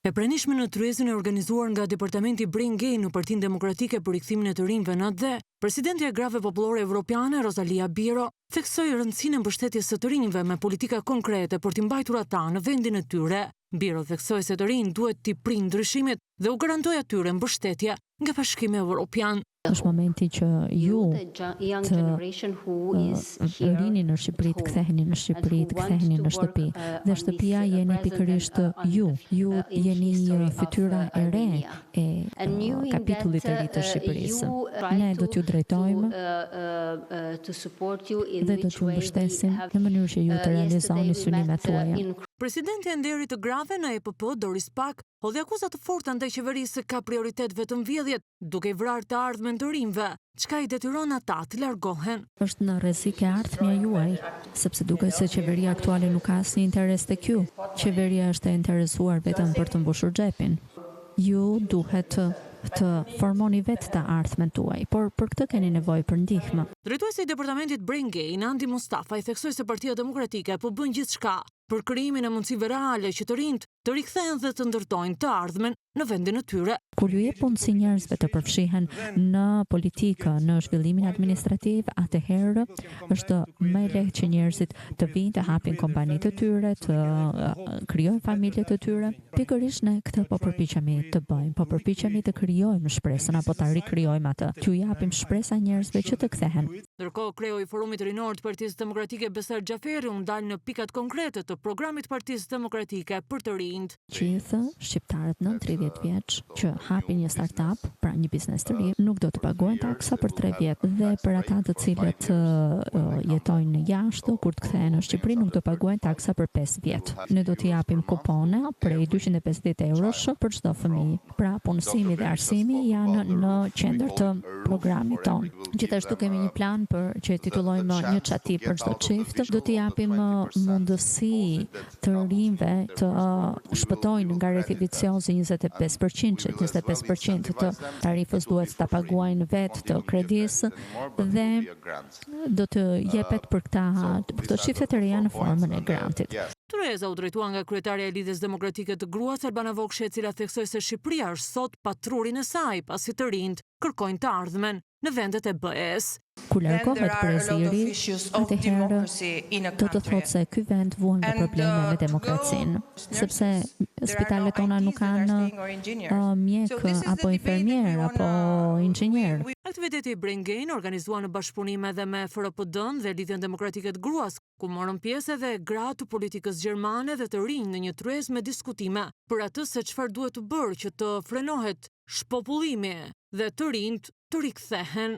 E pranishme në tryezën e organizuar nga Departamenti Brain Gain në Partinë Demokratike për rikthimin e të rinjve në AD, presidenti e Grave Popullore Evropiane, Rosalia Biro, theksoi rëndësinë e mbështetjes së të rinjve me politika konkrete për t'i mbajtur ata në vendin e tyre. Biro theksoi se të rinj duhet t'i prind ndryshimet dhe u garantoi atyre mbështetje nga Bashkimi Evropian. Është momenti që ju të rini në Shqipëri, të ktheheni në Shqipëri, të ktheheni në shtëpi. Dhe shtëpia jeni pikërisht ju. Ju jeni fytyra e re e kapitullit të ri të Shqipërisë. Ne do t'ju drejtojmë dhe do t'ju mbështesim në mënyrë që ju të realizoni synimet tuaja. Presidenti e nderit të Grave në EPP, Doris Pak, hodhi akuza të forta ndaj qeverisë se ka prioritet vetëm vjedhjet, duke i vrarë të ardhmen të rinjve, çka i detyron ata të largohen. Është në rrezik e ardhmja juaj, sepse duket se qeveria aktuale nuk ka asnjë interes tek ju. Qeveria është e interesuar vetëm për të mbushur xhepin. Ju duhet të formoni vetë të ardhmen tuaj, por për këtë keni nevojë për ndihmë. Drejtuesi i departamentit Brain Gain, Andi Mustafa, i theksoi se Partia Demokratike po bën gjithçka për krijimin e mundësive reale që të rinjt të rikthehen dhe të ndërtojnë të ardhmen në vendin e tyre. Kur ju jep mundësi njerëzve të përfshihen në politikë, në zhvillimin administrativ, atëherë është më e lehtë që njerëzit të vinë të hapin kompani të tyre, të krijojnë familje të tyre. Pikërisht ne këtë po përpiqemi të bëjmë, po përpiqemi të krijojmë shpresën apo ta rikrijojmë atë, t'ju japim shpresa njerëzve që të kthehen. Ndërkohë, kreu i Forumit Rinor të Partisë Demokratike Besar Xhaferi u ndal në pikat konkrete të programit Partisë Demokratike për të rinjt. Gjithë shqiptarët në 30 vjeç që hapin një startup, pra një biznes të ri, nuk do të paguajnë taksa për 3 vjet dhe për ata të cilët jetojnë jashtë kur të kthehen në Shqipëri nuk do paguajnë taksa për 5 vjet. Ne do t'i japim kupone prej 250 eurosh për çdo fëmijë. Pra punësimi dhe arsimi janë në qendër të programit ton. Gjithashtu kemi një plan që e titullojmë një çati për çdo çift. Do t'i japim mundësi të rinjve të shpëtojnë nga rrethi viciozi 25%, që 25% të tarifës duhet ta paguajnë vetë të kredisë dhe do të jepet për këto çifte të reja në formën e grantit. Tryeza u drejtua nga kryetaria e Lidhjes Demokratike të Gruas, Albana Vokshi, e cila theksoi se Shqipëria është sot patrurin e saj, pasi të rinjt kërkojnë të ardhmen në vendet e BE-s. Kur largohet preziri, atëherë do të thotë se ky vend vuan nga probleme me demokracinë, sepse spitalet tona nuk kanë mjek apo infermier apo inxhinier. Aktiviteti i Brain Gain organizuar në bashkëpunim edhe me FRPD-n dhe Lidhjen Demokratike të Gruas, ku morën pjesë edhe gra të politikës gjermane dhe të rinj në një tryezë me diskutime për atë se çfarë duhet të bërë që të frenohet shpopullimi dhe të rinjt të rikthehen.